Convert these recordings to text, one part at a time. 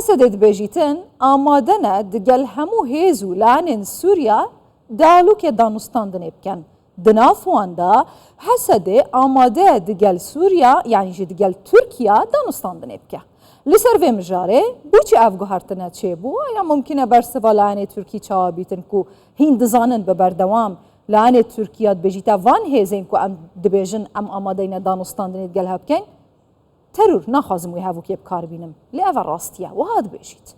حسدت بيجيتن آمادنا دقل همو هيزو لانن سوريا دالو که دانستان دنبکن دنافوان دا حسد آماده دقل سوريا يعني جي دقل تركيا دانستان دنبکه لسر في مجاره بوچی افگو هرتنه چه بو یا ممکنه برسوا لانه ترکی چاوا بیتن کو هین دزانن ببردوام لانه ترکیا بجیتا وان هیزین کو ام دبیجن ام آمادین دانستان دنید هبکن ترور نخوازم وی هفو که بکار بینم لأفر راستیه و هاد بجید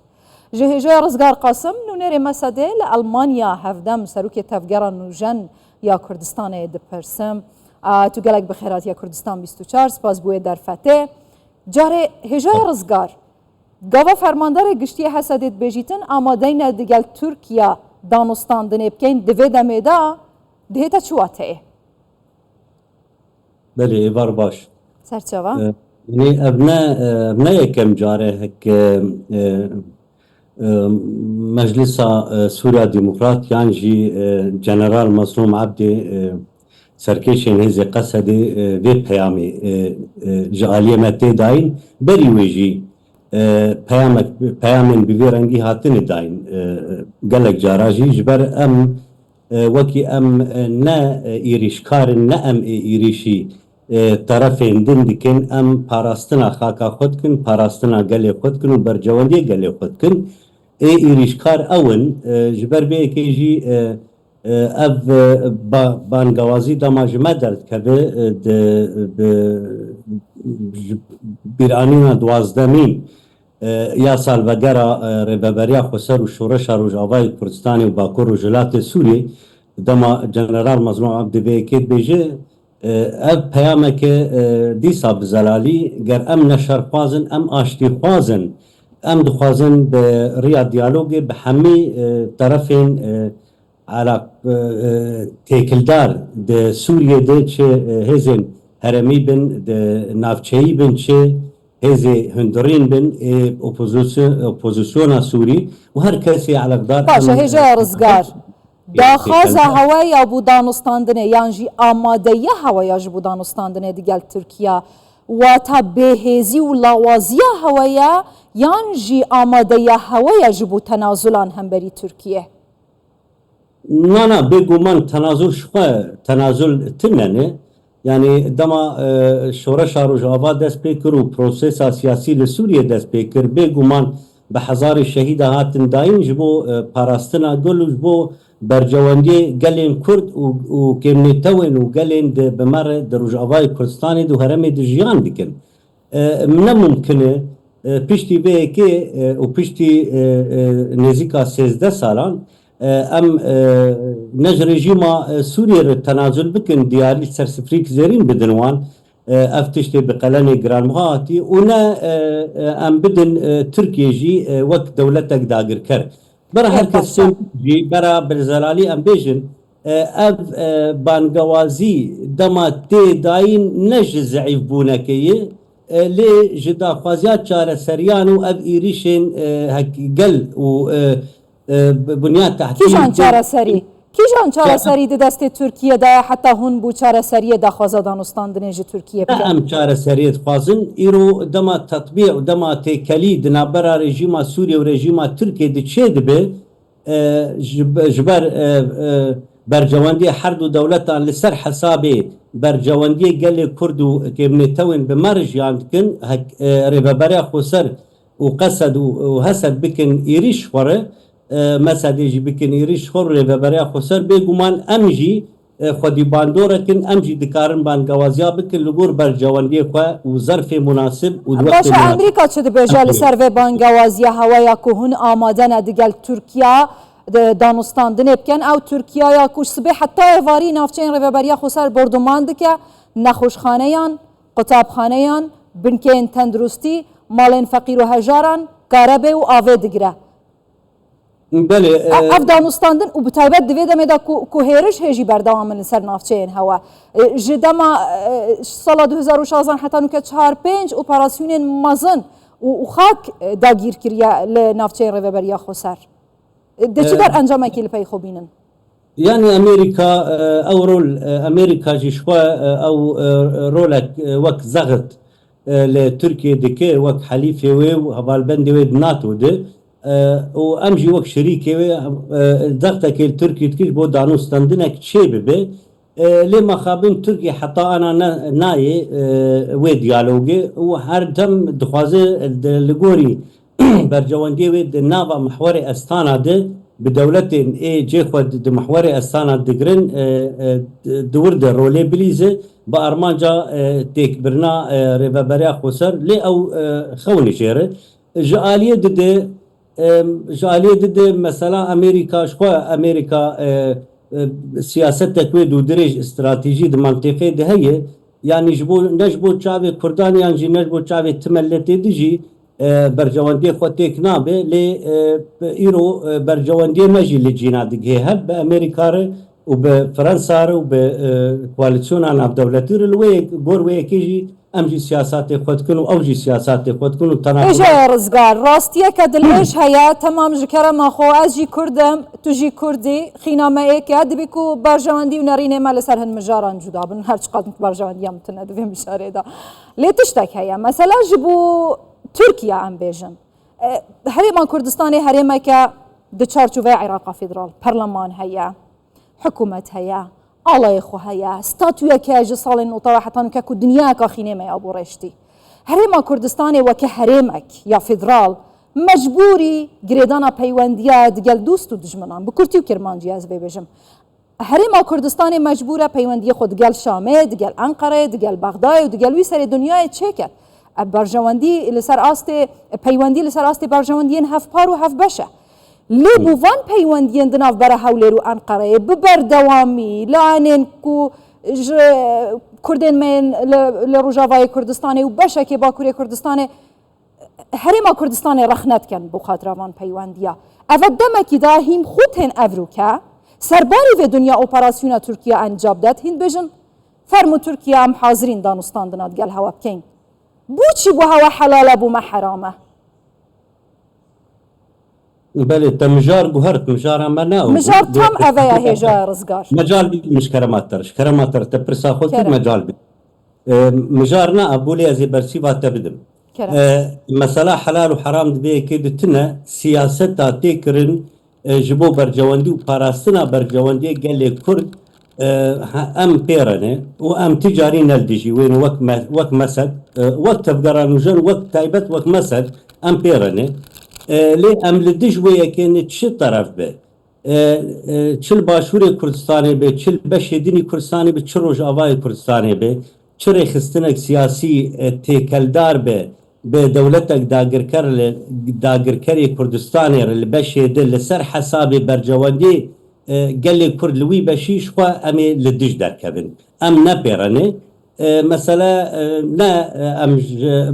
جهجای رزگار قاسم نونر مساده لألمانیا هفدم سروک تفگران نوجن یا کردستان دپرسم تو گلک بخیرات یا کردستان 24 سپاس بوی در فتح جاره هجای رزگار گاوا فرماندار گشتی حسدت بجیتن آمادین دگل ترکیا دانستان دنبکن دوی دمیدا دهتا چواته بله ایوار باش سرچوا يعني ابناء يكم جاره هك مجلس سوريا ديمقراط يانجي جنرال مظلوم عبدي سركيشن هزي قصدي في بيامي جعالية متى داين بري ويجي بيامن بفيرنجي هاتن داين قالك جاراجي جبر ام وكي ام نا ايريشكار نا ام ايريشي طرفین دندکن ام پاراستنا خاکا خود کن پاراستنا گلی خود کن و برجواندی گلی خود کن ایریشکار اون جبر به که جی اف بانگوازی دماجمه درد که به بیرانینا دوازدمین یا سالوگرا ربابریا خسر و شورش روجاوای کردستانی و باکور و جلات سوری دما جنرال مظلوم عبد بیکید بیجه اف پیامک دیسا بزلالی گر ام نشر خوازن ام آشتی خوازن ام دخوازن به ریا دیالوگ به همه طرفین علاق تکلدار ده سوریه ده چه هزین هرمی بن ده نافچهی بن چه هزی هندرین بن اپوزیسیون سوری و هر کسی علاقدار باشه هجا رزگار داخازه هوای ابو دانستاندنه یعنی آماده هوای ابو دانستاندنه دیگر ترکیه و تا بهزی و لوازی هوای یعنی آماده هوای ابو تنازلان هم بری ترکیه نه بگو من تنازل شخه تنازل تننه یعنی دما شورش روجاوا دست پیکر و پروسس سیاسی لسوریه دست پیکر بگو من به هزار شهید هاتن داین جبو پاراستنا گل جبو برجواندی گلین کرد و کمنیتوین و گلین بمر در روجاوای کردستانی دو هرمی دجیان بکن من ممکنه پشتی به که و پشتی نزیکا 13 سالان ام نج رژیما سوریه رو تنازل بکن دیاری سرسفریک زیرین بدنوان افتشتی بقلن گرانمهاتی اونا ام بدن ترکیه جی وقت دولتک داگر کرد برای هر کسی جی برای بلزلالی ام بیجن اف بانگوازی دما تی داین نج ضعیف بونکیه لی جدا خوازیات چاره سریان و اف ایریشن گل و بنیاد تحتیل کیشان چاره سری؟ کیشان چاره سری دست ترکیه ده حتی هون بو چاره سری ده خوازه دانستان دنیج ترکیه بکن؟ ام چاره سری خوازن ایرو دما تطبیع و دما تکلی دنابرا رژیم سوریه و رژیم ترکیه ده چه دبه جبر برجواندی هر دو دولتان لسر حسابه برجواندی گل کرد و کمنیتوین بمرج یاندکن ربابریا خسر و قصد و حسد بکن ایریش خوره مسادی جی بکن ایریش خوره ربابریا خسر بگومان امجی خودی باندورکن امجی دکارن بانگوازیا بکن لگور برجواندی خواه و ظرف مناسب و وقت مناسب باشه امریکا چه ده بیجال سر و بانگوازیا هوایا که هون آمادن دگل ترکیه دانستان دنبکن او ترکیه یا کش سبه حتی ایواری نافچین ربابریا خسر بردمان دکه نخوشخانه یان قطابخانه یان بنکین تندرستی مالین فقیر و هجاران کاربه و آوه دگره بله اف دانستاندن و بتایبت دویده میده که هیرش هیجی بردوام من سر نافچین هوا جدما سال 2016 حتی نوکه 4-5 اپراسیون مزن و خاک داگیر کریا لنافچین ربابریا خسر ده چی در انجام کلی پی خوبینن؟ يعني امريكا او رول امريكا جيشوا او رولك وك زغت لتركيا دكي وك حليفة وهبالبندي ويد ناتو ده وامجي وك شريكي ضغطك التركي تكيش بو دانوستاندنك تشي ببي لما خابن تركيا حتى انا ناي وي ديالوجي وهر دم دخوازي لغوري برجواندي ويد نابا محوري استانا ده بدولة اي جي خود محوري استانا دقرن دور ده رولي بليزه بارمانجا تيك برنا ريبابريا خسر لي او خوني شيره جاليه ضد مثلا امريكا شخوا امريكا سياسة تكويد ودرج استراتيجي دي منطقة ده هي يعني نجبو تشابي كردان يعني نجبو تشابي تملتي ديجي برجواندي خوتيك نابه لي ايرو برجواندي مجي لجينا دقيه هل بامريكا وبفرنسا وبكواليسيون عن دولتي الوي غور وي كيجي امجي سياسات خود كنو اوجي سياسات خود كنو تناقض اجا رزقار راستيه كدلش هيا تمام جكرا ما خو اجي كردم تجي كردي خينا ما ايك يد بيكو برجواندي ونرينه ما لسر هن مجاران جدا بن هر قد برجواندي متن دفي مشاري دا لي تشتك هيا مثلا جبو تركيا ام بيجن هريما كردستاني هريما كا دچارچوبه عراق فيدرال برلمان هيا حكومة هيا الله يخو هيا ستاتويا كاجي صالين وطواحتان كاكو دنيا كاخيني ما ابو رشتي هريما كردستاني وكهريمك يا فيدرال مجبوري جريدانا بيوانديا دقل دوستو دجمنان بكرتي وكرمانجي از بيبجم هريما كردستاني مجبورة بيوانديا خود دقل شامي دقل انقرة دقل بغداد ودقل ويسر دنيا تشيكر برجواندي لسر آستي بيواندي لسر آستي برجوانديين هف بارو هف بشه لي بوفان بيوانديين دناف برا هوليرو انقرة ببردوامي لانين كو كردين من لروجافاي كردستاني وبشه كي باكوري كردستاني هريما كردستاني رخنت كان بو خاطران بيوانديا افدمكي دا هيم خوتن افروكا سرباري في دنيا اوبراسيونا تركيا انجاب دات هين بجن فرمو تركيا ام حاضرين دانوستان دنات قال هوا بكين بوچی بو هوا حلاله بو ما حرامه بله تمجار جوهرت مجار ما ناو مجار تام اویا هجا رزگار مجال بي مش كراماتر تبرسا خود مجال بي مجارنا ابولي ازي برسي واتبدم مثلا حلال وحرام دبي كده تنا سياستا تكرن جبو برجواندي وباراستنا برجواندي قال لي كرد ام بيرنه وام تجاري نلدجي وين وك مسد وقت تفقرانوجن وقت تايبت وك مسد ام بيرنه لي ام لدج ويا كان تشي طرف به تشل باشوري كردستاني به تشل بشديني كردستاني به تشروج اواي كردستاني به تشري خستنك سياسي تيكلدار به دولتك داگركري كردستاني اللي بشد لسر حساب برجواندي قال لي كرد لوي بشيش خوا امي لدج دركبن ام نبيرني مثلا لا ام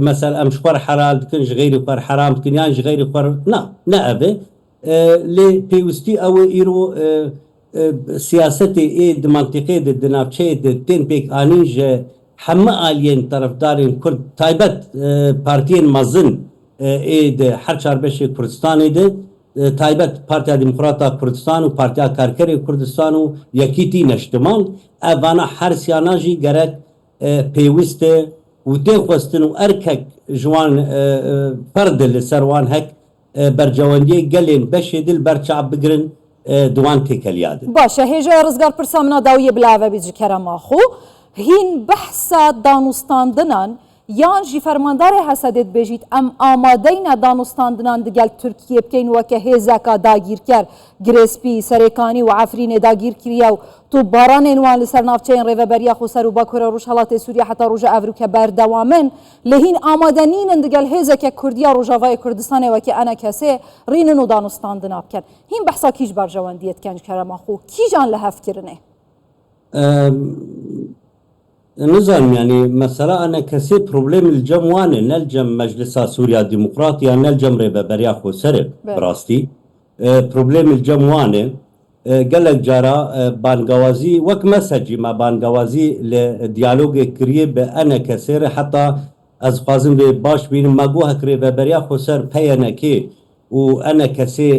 مثلا ام شوار حلال تكنش غيري خور حرام تكن يعني غيري خور نا ابي لي بيوستي او ايرو سياستي اي منطقه دنافشي تين بيك انيج حما الين طرفدارين كرد تايبت بارتين مازن اي حرشار بشي كردستاني ده تایبەت پارتیا دیموکراتا کوردستان و پارتیا کارکری کوردستان و یەکیتی نەشتمان ئەوانە هەرسیانە ژی گەرەک پێویستە و تێخواستن و ئەرکەک ژوان پەرد لەسەر وان هەک بەرجەوەندیە گەلێن بەشێ دل بەرچاو بگرن دوان تێکەلیادن باشە هێژە ڕزگار پرسا منە داویە بلاوە بیجی کەرەماخۆ هین بەحسا دانوستاندنان یان جی فرماندار حسدت بجید ام آمادین دانوستاندنان دگل ترکیه بکین وکه هزاکا داگیر کر گریسپی سرکانی و عفرین داگیر کریا و تو باران انوان لسر نافچین ریوبریا خسر و باکور روش حالات سوریا حتی روش افریقا بردوامن لهین آمادنین دگل هزاکا کردیا روجاوای کردستان وکه انا کسی رینن و دانوستاندنا بکن هین بحثا کیج برجواندیت کنج کرم خو کی جان لحف کرنه نظام يعني مثلا أنا كسي بروبليم الجموانة نلجم مجلس سوريا الديمقراطية نلجم ريبابريا خو سرب براستي بروبليم الجموانة قال لك جارا بانغوازي وك مسجي ما بانغوازي لديالوج كريب أنا كسير حتى از خوازم باش بين ما جوها ريبابريا خو سر بيانا كي وأنا كسي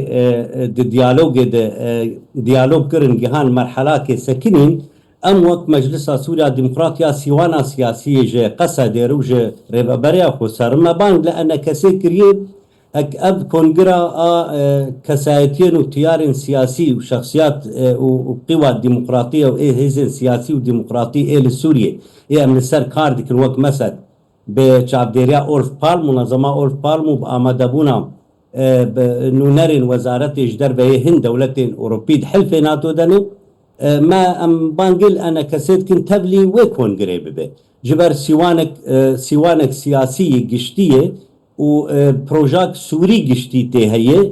ديالوج كرن جهان مرحلة كسكنين ام وقت مجلس سوريا ديمقراطيا سيوانا سياسي جي قصد روج ريبابريا خو سرما بان لان كسي كريه هك اب كونغرا كسايتين وتيار سياسي وشخصيات وقوى ديمقراطيه وهيزن سياسي وديمقراطي لسوريا هي من السر كاردك الوقت مسد بشعبديريا اولف بالم منظمه اولف بالم وبامادبونا نونرين وزاره اجدر به هند دولتين اوروبيه حلف ناتو دني ما ام بانجل انا كسيت كنت تبلي ويكون قريب به جبر سيوانك سياسيه قشتيه وبروجاك سوري قشتي هي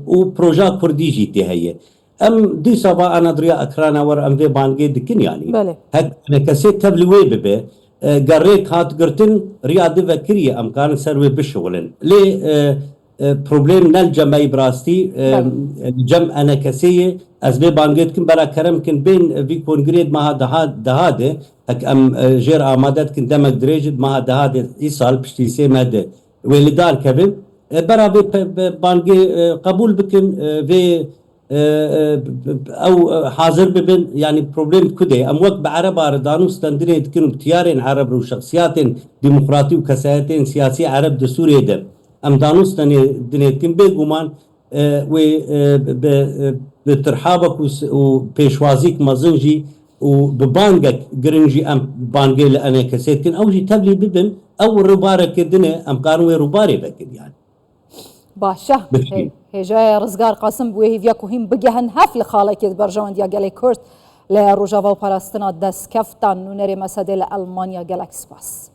وبروجاك كردي جيتي هي ام دي سبا انا دريا اكرانا ور ام في بانجي دكن يعني هك انا كسيت تبلي وي به قريك هات قرتن رياضي فكريه ام كان سروي بالشغلن ليه بروبلم نالجمعي براستي جم انا كسيه از بي بانجيت كن برا كرم كن بين في كونغريد ما دهاده هك ام جير امادت كن دمك دريجد ما دهاده ايصال بشتي سي ماده ولدار كبن برا بانجي قبول بكن في او حاضر ببن يعني بروبلم كده ام وقت بعرب اردانو ستاندريد كن بتيارين عرب وشخصيات ديمقراطي وكسايتين سياسي عرب دسوريا ده ام دانوس دنيتكن بيغومان و بترحابك وبيشوازيك مازنجي وببانجك جرنجي ام بانجي لأنا كسيتكن او جي تبلي ببن او ربارك الدنيا ام كانوا رباري بكن يعني باشا هي جاي رزقار قاسم بوهي فياكو هم بجهن هفل خالك برجوان ديا جالي كورت لروجافا وباراستنا داس كفتان نونري مسادة لألمانيا جالاكس باس